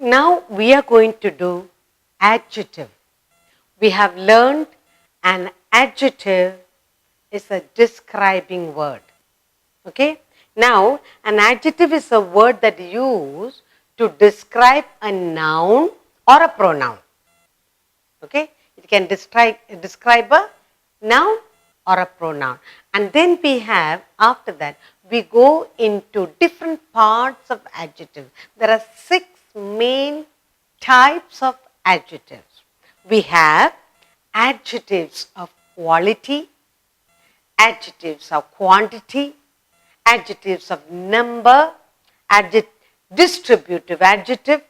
Now we are going to do adjective. We have learned an adjective is a describing word. Okay? Now, an adjective is a word that is used to describe a noun or a pronoun. Okay? It can describe a noun or a pronoun. And then we have, after that, we go into different parts of adjective. There are 6 main types of adjectives. We have adjectives of quality, adjectives of quantity, adjectives of number, distributive adjective,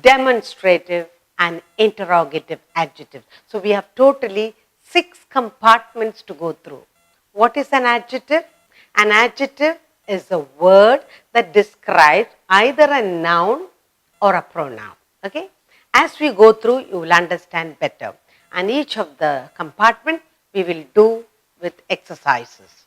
demonstrative, and interrogative adjective. So we have totally 6 compartments to go through. What is an adjective? An adjective is a word that describes either a noun or a pronoun. Okay? As we go through, you will understand better. And each of the compartments we will do with exercises.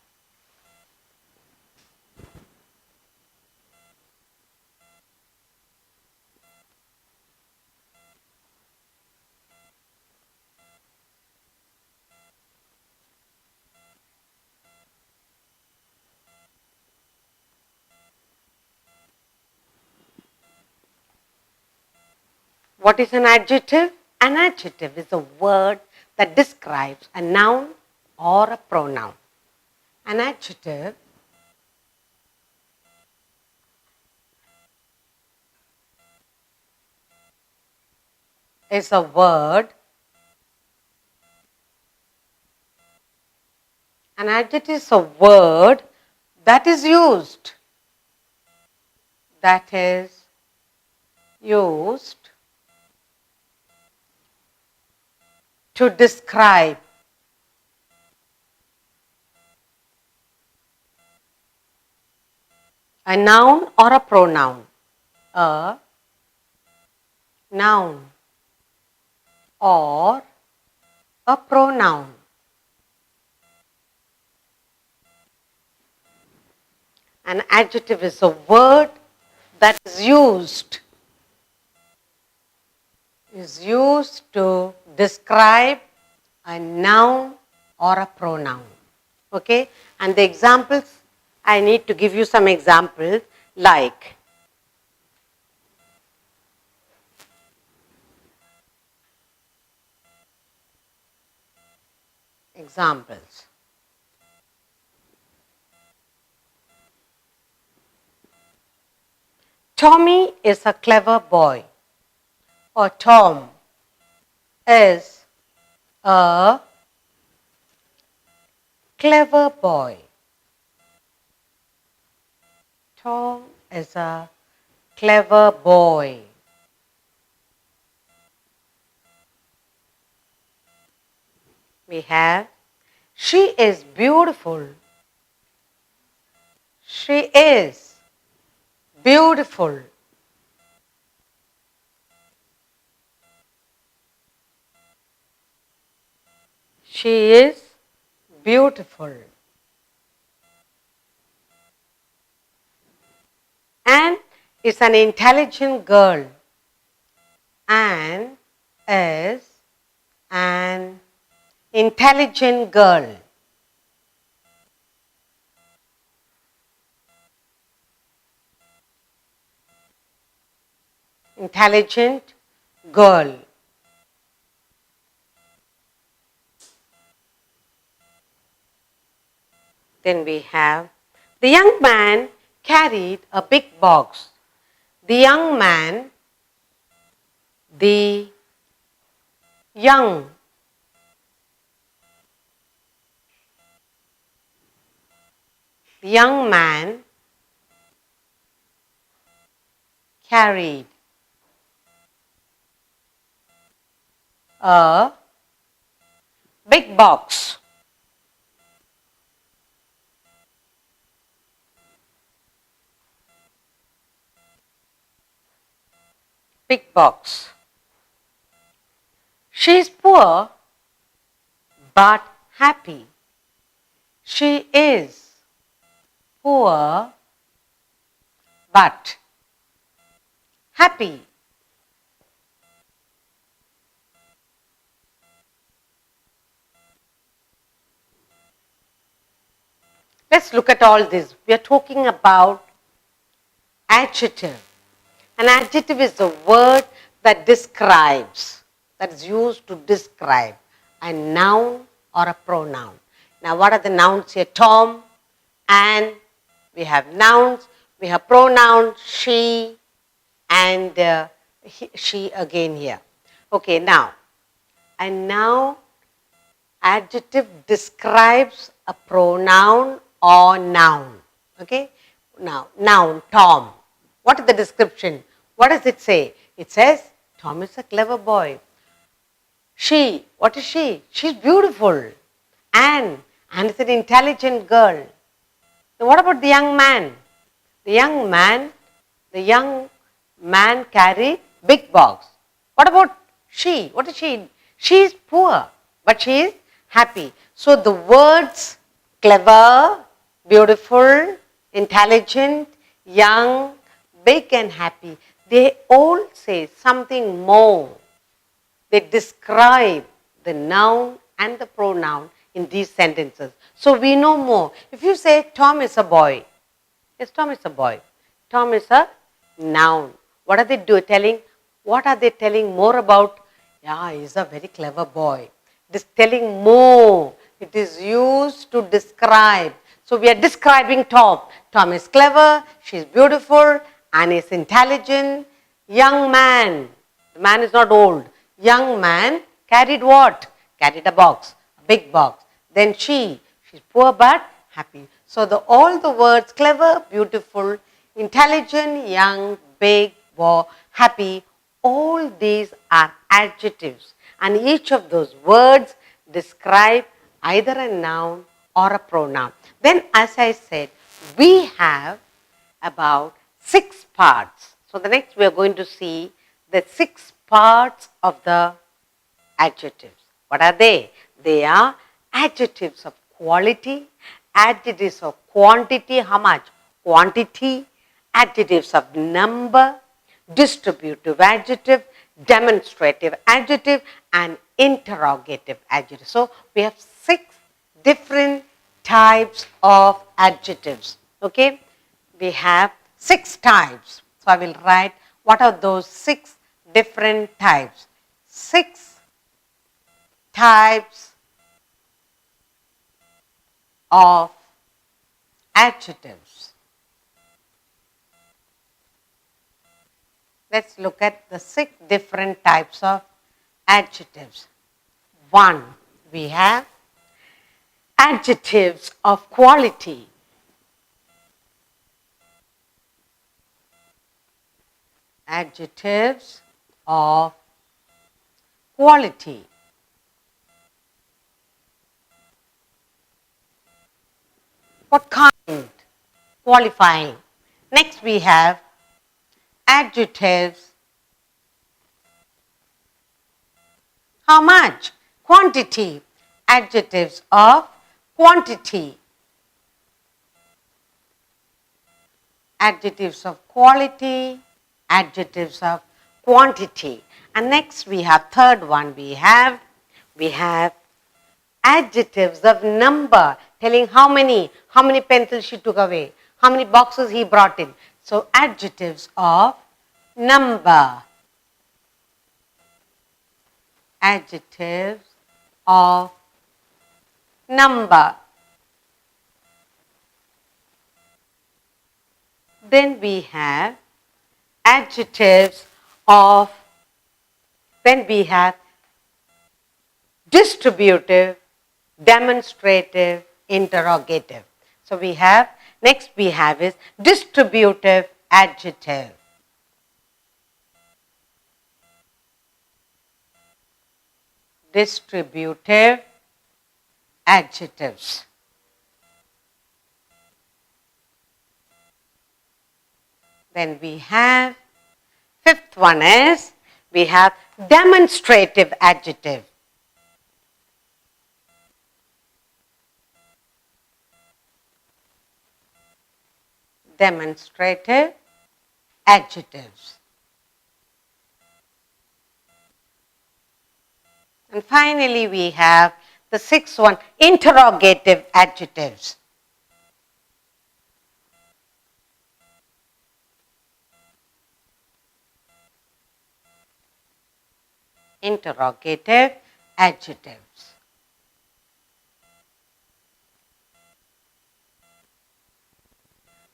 What is an adjective? An adjective is a word that describes a noun or a pronoun. An adjective is a word. An adjective is a word that is used. That is used to describe a noun or a pronoun. A noun or a pronoun. An adjective is a word that is used to describe a noun or a pronoun. Okay? And the examples, I need to give you some examples like examples. Tommy is a clever boy, or Tom is a clever boy. Tom is a clever boy. We have, she is beautiful. She is beautiful. She is beautiful. Anne is an intelligent girl. Anne is an intelligent girl. Intelligent girl. Then we have, the young man carried a big box. The young man, the young man carried a big box. Big box. She is poor but happy. She is poor but happy. let's look at all this. We are talking about adjective. An adjective is a word that describes, that is used to describe a noun or a pronoun. Now, what are the nouns here? Tom, Anne, we have nouns, we have pronouns, she, and she again here. Okay, now, a noun, adjective describes a pronoun or noun. Okay, now, noun, Tom. What is the description? What does it say? It says, Tom is a clever boy. She, what is she? She's beautiful. Anne is an intelligent girl. Now, what about the young man? The young man carried big box. What about she? What is she? She is poor, but she is happy. So the words clever, beautiful, intelligent, young, big and happy, they all say something more. They describe the noun and the pronoun in these sentences. So we know more. If you say Tom is a boy, yes, Tom is a boy. Tom is a noun. What are they telling? What are they telling more about? Yeah, he's a very clever boy. This telling more. It is used to describe. So we are describing Tom. Tom is clever, she's beautiful, and is intelligent. Young man. The man is not old. Young man carried what? Carried a box, a big box. Then she's poor but happy. So all the words clever, beautiful, intelligent, young, big, happy, all these are adjectives. And each of those words describe either a noun or a pronoun. Then, as I said, we have about 6 parts. So the next we are going to see the 6 parts of the adjectives. What are they? They are adjectives of quality, adjectives of quantity, how much? Quantity, adjectives of number, distributive adjective, demonstrative adjective, and interrogative adjective. So we have 6 different types of adjectives. Okay, we have 6 types. So I will write what are those 6 different types. 6 types of adjectives. Let's look at the 6 different types of adjectives. 1, we have adjectives of quality. Adjectives of quality. What kind? Qualifying. Next we have adjectives. How much? Quantity. Adjectives of quantity. Adjectives of quality, adjectives of quantity. And next we have third one, we have adjectives of number, telling how many pencils she took away, how many boxes he brought in. So adjectives of number. Adjectives of number. Then we have adjectives of, then we have distributive, demonstrative, interrogative. So we have, next we have is distributive adjective. Distributive adjectives. Then we have, fifth one is, we have demonstrative adjective. Demonstrative adjectives. And finally we have the sixth one, interrogative adjectives. interrogative adjectives.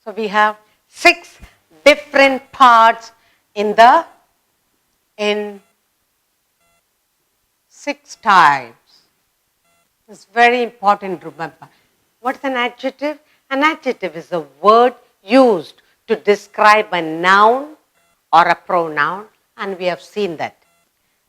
So we have 6 different parts in 6 types. It's very important to remember. What is an adjective? An adjective is a word used to describe a noun or a pronoun, and we have seen that.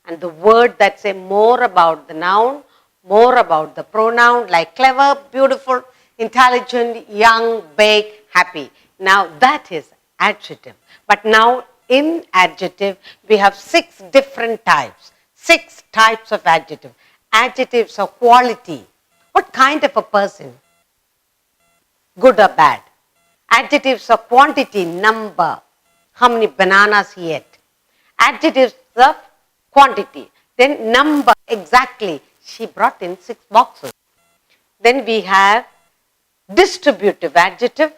And the word that say more about the noun, more about the pronoun, like clever, beautiful, intelligent, young, big, happy. Now that is adjective. But now in adjective, we have 6 different types. 6 types of adjective. Adjectives of quality. What kind of a person? Good or bad? Adjectives of quantity, number. How many bananas he ate? Adjectives of quantity. Then number, exactly. She brought in 6 boxes. Then we have distributive adjective,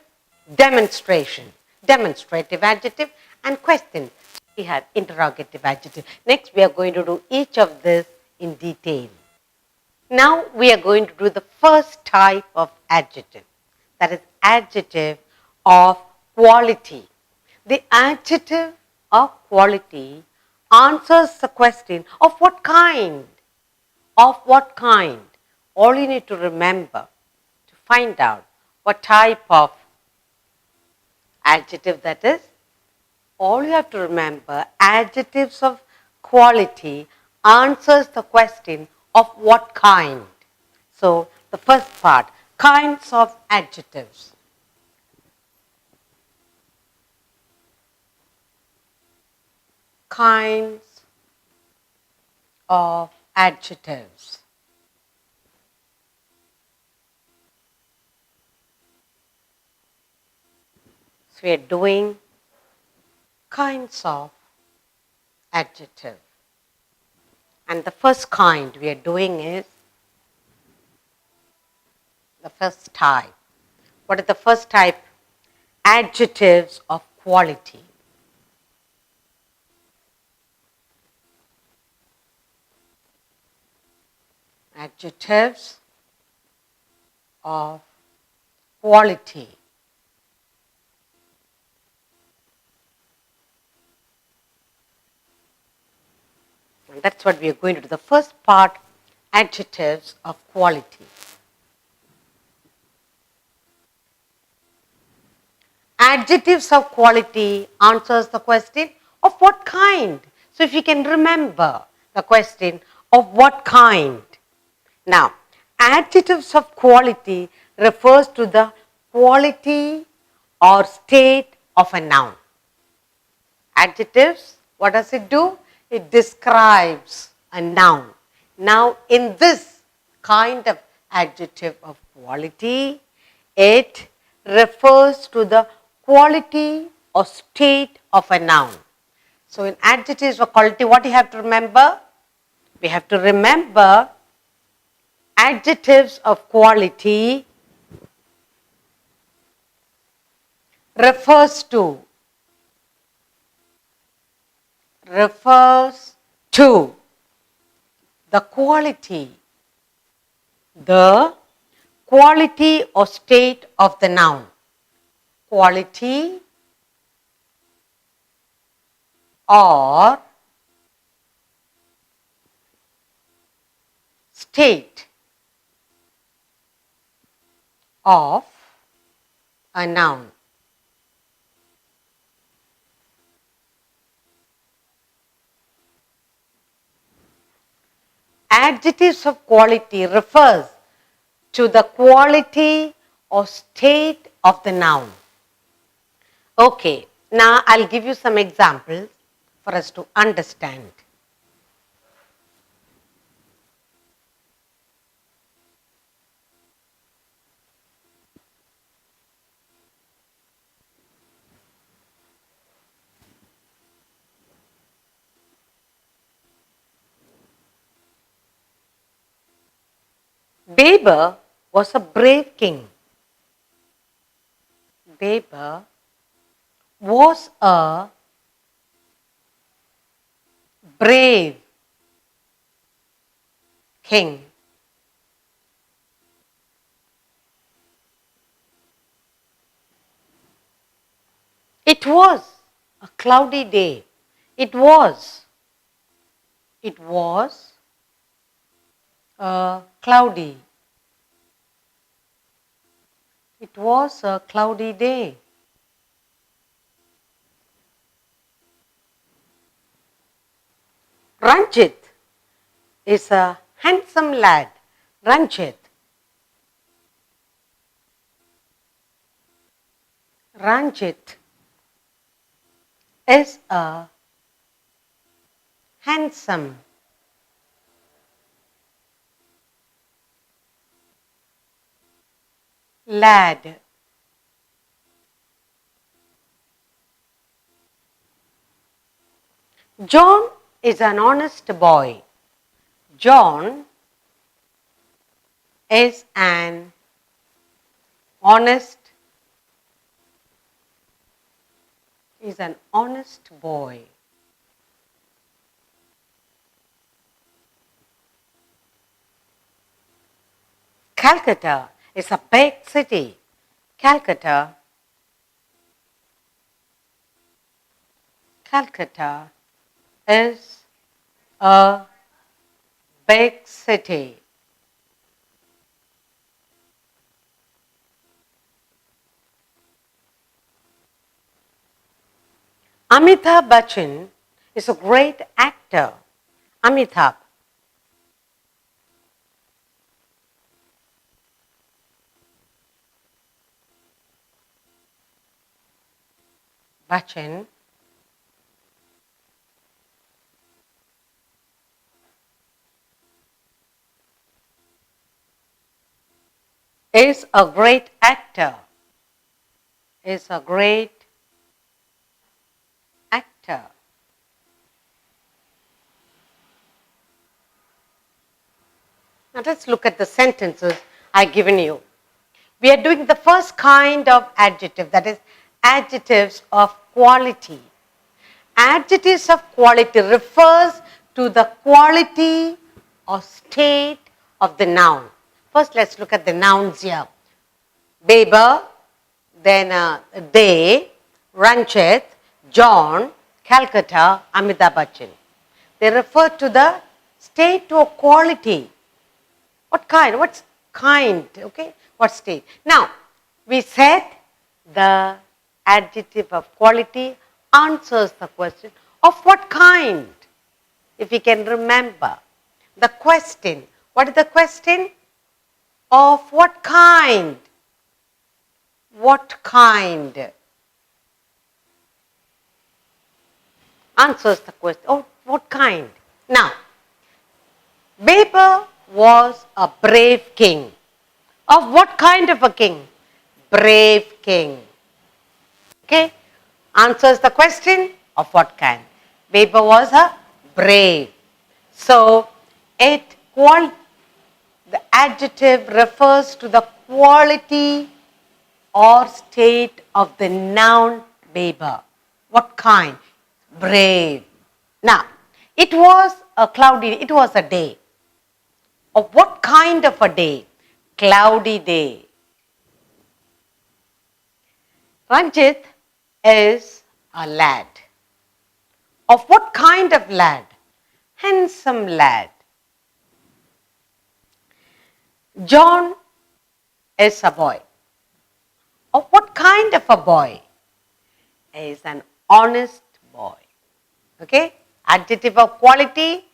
demonstration, demonstrative adjective, and question. We have interrogative adjective. Next, we are going to do each of this in detail. Now, we are going to do the first type of adjective. That is adjective of quality. The adjective of quality answers the question of what kind? Of what kind? All you need to remember to find out what type of adjective that is. All you have to remember, adjectives of quality answers the question of what kind. So, the first part, kinds of adjectives. Kinds of adjectives. So, we are doing kinds of adjective. And the first kind we are doing is the first type. What is the first type? Adjectives of quality. Adjectives of quality. And that's what we are going to do. The first part, adjectives of quality. Adjectives of quality answers the question of what kind. So if you can remember the question of what kind. Now, adjectives of quality refers to the quality or state of a noun. Adjectives, what does it do? It describes a noun. Now, in this kind of adjective of quality, it refers to the quality or state of a noun. So, in adjectives of quality, what do you have to remember? We have to remember adjectives of quality refers to the quality or state of the noun. Quality or state of a noun. Adjectives of quality refers to the quality or state of the noun. Okay, now I'll give you some examples for us to understand. Baber was a brave king. Baber was a brave king. It was a cloudy day. It was cloudy. It was a cloudy day. Ranjit is a handsome lad. Ranjit is a handsome lad. John is an honest boy. John is an honest boy. Calcutta is a big city. Calcutta is a big city. Amitabh Bachchan is a great actor. Amitabh Bachchan is a great actor. Now let's look at the sentences I've given you. We are doing the first kind of adjective, that is adjectives of quality. Adjectives of quality refers to the quality or state of the noun. First let's look at the nouns here. Baber, then they, Ranjit, John, Calcutta, Amitabh Bachchan. They refer to the state or quality. What kind? What's kind? Okay? What state? Now, we said the adjective of quality answers the question of what kind? If we can remember the question. What is the question? Of what kind? What kind? Answers the question. Oh, what kind? Now, Baber was a brave king. Of what kind of a king? Brave king. Okay? Answers the question of what kind? Baber was a brave. So, the adjective refers to the quality or state of the noun Baber. What kind? Brave. Now, it was a day. Of what kind of a day? Cloudy day. Ranjit is a lad. Of what kind of lad? Handsome lad. John is a boy. Of what kind of a boy? Is an honest boy. Okay? Adjective of quality.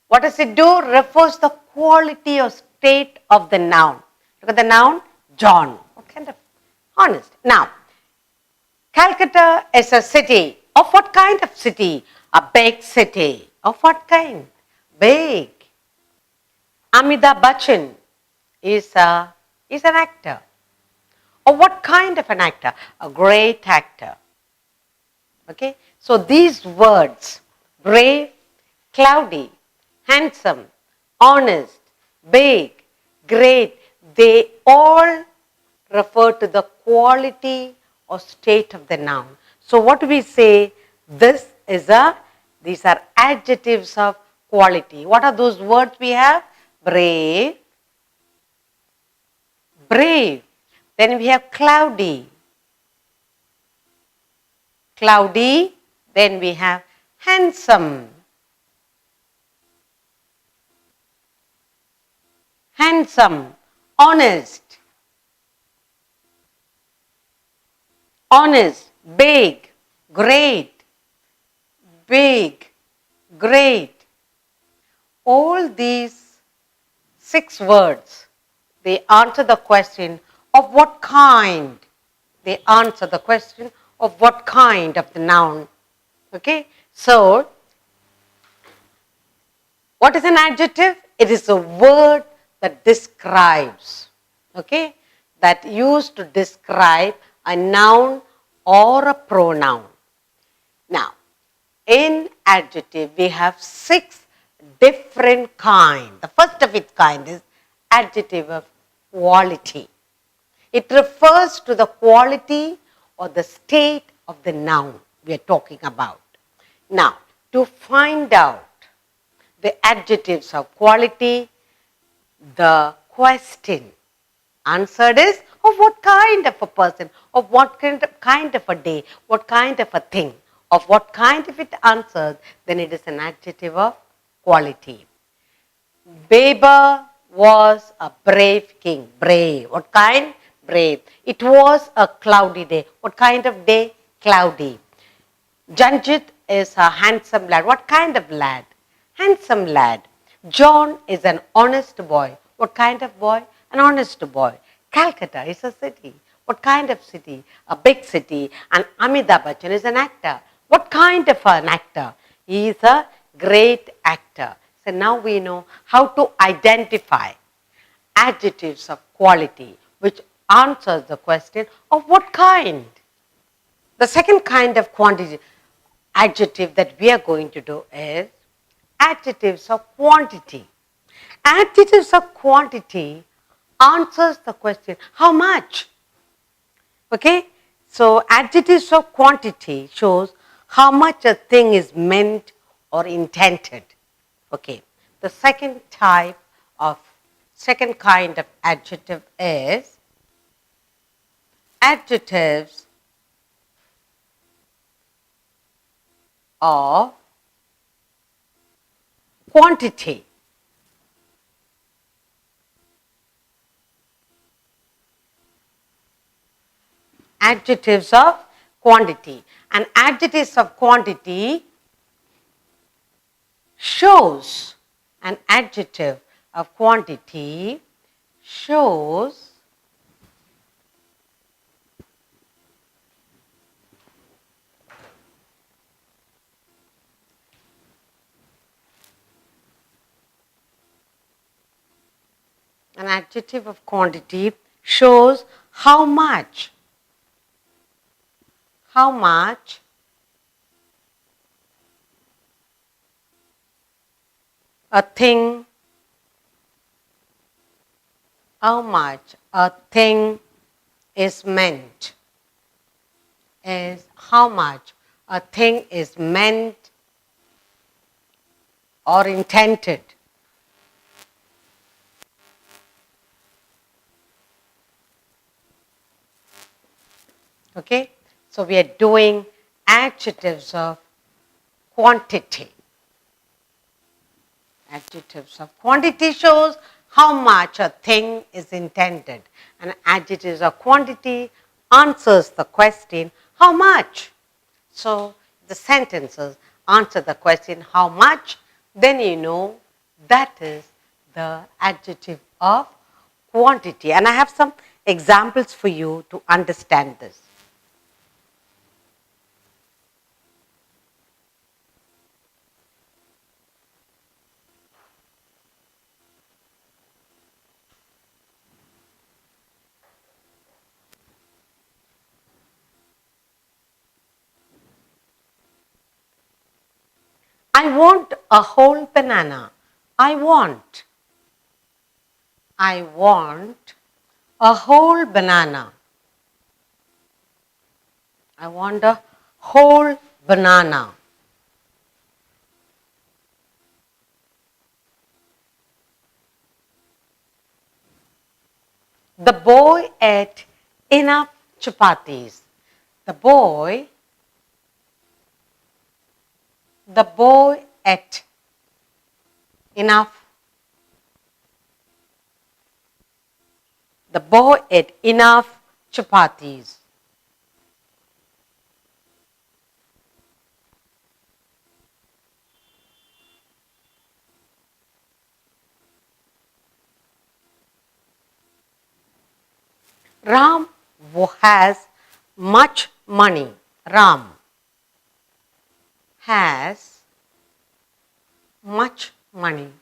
What does it do? Refers the quality or state of the noun. Look at the noun, John. What kind of honest? Now, Calcutta is a city. Of what kind of city? A big city. Of what kind? Big. Amitabh Bachchan is an actor. Of what kind of an actor? A great actor. Okay? So these words, brave, cloudy, handsome, honest, big, great, they all refer to the quality or state of the noun. So what do we say? These are adjectives of quality. What are those words we have? Brave, brave. Then we have cloudy, cloudy. Then we have handsome, handsome. Honest, honest. Big, great, big, great. All these 6 words, they answer the question of what kind. They answer the question of what kind of the noun. Okay? So, what is an adjective? It is a word that describes, okay, that used to describe a noun or a pronoun. Now, in adjective, we have 6 different kinds. The first of its kind is adjective of quality. It refers to the quality or the state of the noun we are talking about. Now, to find out the adjectives of quality, the question answered is of what kind of a person, of what kind of a day, what kind of a thing, of what kind if it answers, then it is an adjective of quality. Baber was a brave king. Brave. What kind? Brave. It was a cloudy day. What kind of day? Cloudy. Janjit is a handsome lad. What kind of lad? Handsome lad. John is an honest boy. What kind of boy? An honest boy. Calcutta is a city. What kind of city? A big city. And Amitabh Bachchan is an actor. What kind of an actor? He is a great actor. So now we know how to identify adjectives of quality, which answers the question of what kind. The second kind of quantity adjective that we are going to do is adjectives of quantity. Adjectives of quantity answers the question, how much? Okay, so adjectives of quantity shows how much a thing is meant or intended. Okay, the second kind of adjective is adjectives of quantity. Adjectives of quantity. And adjectives of quantity shows, an adjective of quantity shows an adjective of quantity shows how much a thing, how much a thing is meant, is how much a thing is meant or intended. Okay, so we are doing adjectives of quantity. Adjectives of quantity shows how much a thing is intended, and adjectives of quantity answers the question, how much? So the sentences answer the question, how much? Then you know that is the adjective of quantity. And I have some examples for you to understand this. I want a whole banana. I want a whole banana. I want a whole banana. The boy ate enough chapatis. The boy ate enough. The boy ate enough chapatis. Ram has much money. Ram has much money.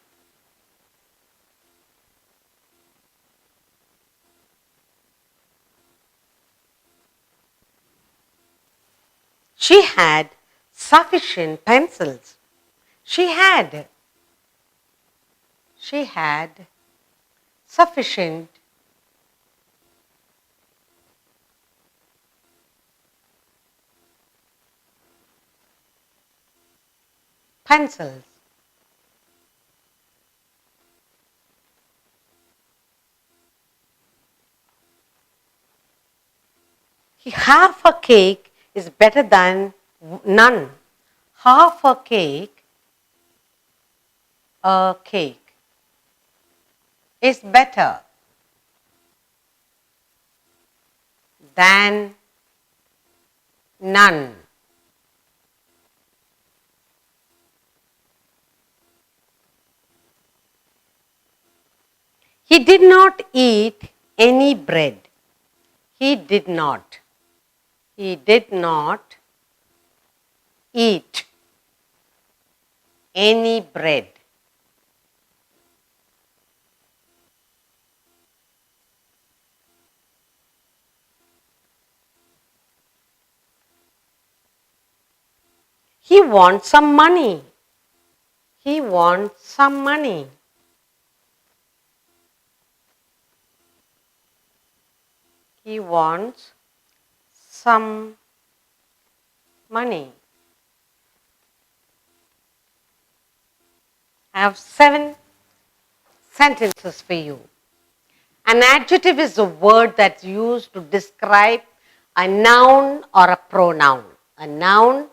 She had sufficient pencils. She had sufficient pencils. Half a cake is better than none. Half a cake is better than none. He did not eat any bread. He did not eat any bread. He wants some money. He wants some money. He wants some money. I have 7 sentences for you. An adjective is a word that's used to describe a noun or a pronoun. A noun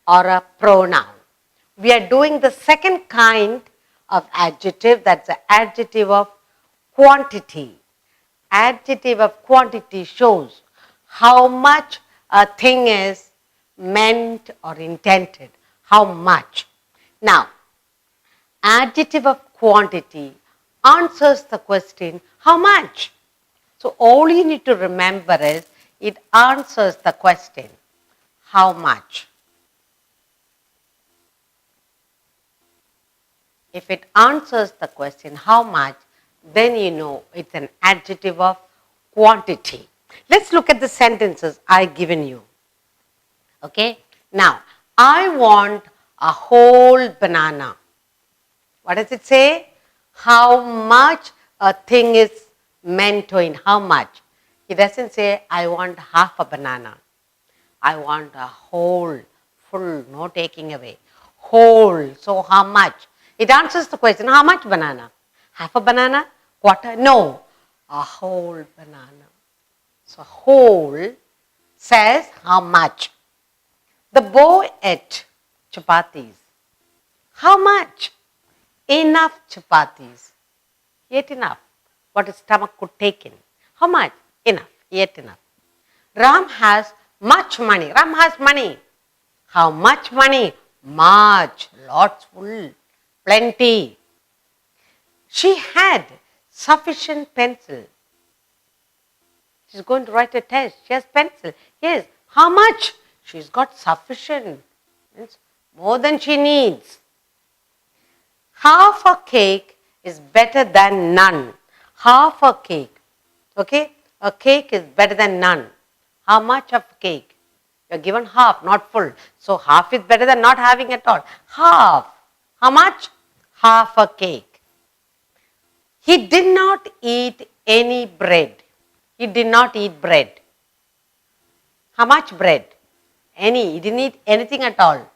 or a pronoun. We are doing the second kind of adjective, that's the adjective of quantity. Adjective of quantity shows how much a thing is meant or intended. How much. Now, adjective of quantity answers the question, how much? So, all you need to remember is, it answers the question, how much? If it answers the question, how much, then you know it's an adjective of quantity. Let's look at the sentences I've given you. Okay? Now, I want a whole banana. What does it say? How much a thing is meant to in how much. It doesn't say, I want half a banana. I want a whole, full, no taking away. Whole, so how much? It answers the question, how much banana? Half a banana? Quarter? No, a whole banana. So whole says how much. The boy ate chapatis. How much? Enough chapatis. He ate enough. What his stomach could take in. How much? Enough. He ate enough. Ram has much money. Ram has money. How much money? Much. Lots full. Plenty. She had sufficient pencil. She's going to write a test. She has pencil. Yes. How much? She's got sufficient. Means more than she needs. Half a cake is better than none. Half a cake. Okay? A cake is better than none. How much of cake? You're given half, not full. So half is better than not having at all. Half. How much? Half a cake. He did not eat any bread. He did not eat bread. How much bread? Any. He didn't eat anything at all.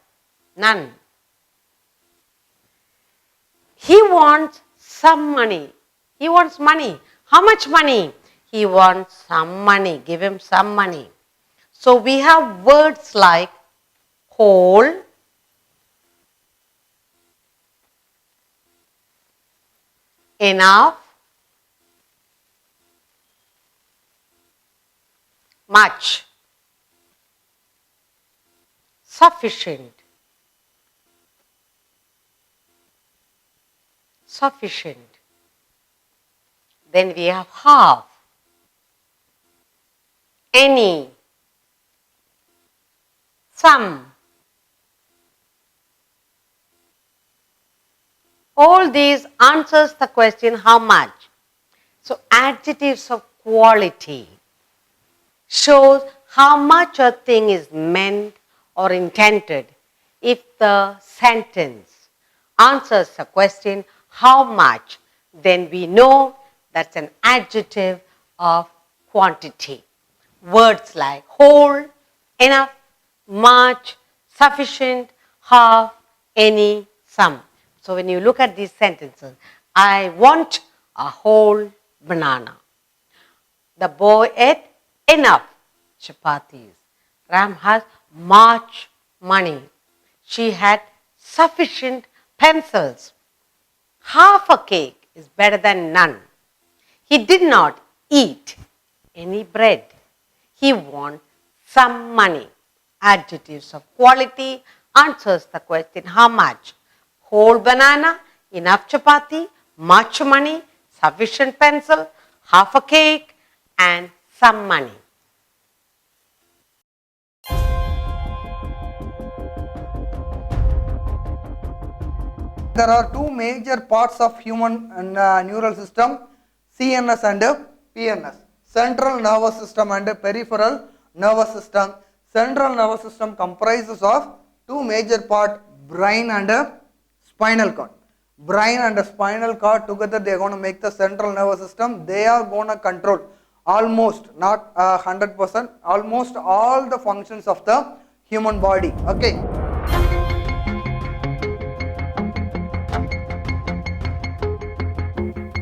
None. He wants some money. He wants money. How much money? He wants some money. Give him some money. So we have words like whole, enough, much, sufficient, sufficient. Then we have half, any, some. All these answers the question how much. So adjectives of quality shows how much a thing is meant or intended. If the sentence answers the question how much, then we know that's an adjective of quantity. Words like whole, enough, much, sufficient, half, any, some. So when you look at these sentences, I want a whole banana. The boy ate enough chapatis. Ram has much money. She had sufficient pencils. Half a cake is better than none. He did not eat any bread. He won some money. Adjectives of quality answers the question how much. Whole banana, enough chapati, much money, sufficient pencil, half a cake, and some money. There are two major parts of human neural system, CNS and PNS. Central nervous system and peripheral nervous system. Central nervous system comprises of two major parts, brain and spinal cord. Brain and spinal cord together they are going to make the central nervous system. They are going to control almost, not 100%, almost all the functions of the human body. Okay.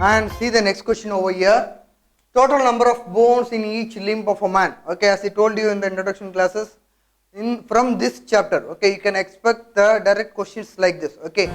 And see the next question over here. Total number of bones in each limb of a man. Okay, as I told you in the introduction classes, from this chapter, okay, you can expect the direct questions like this. Okay.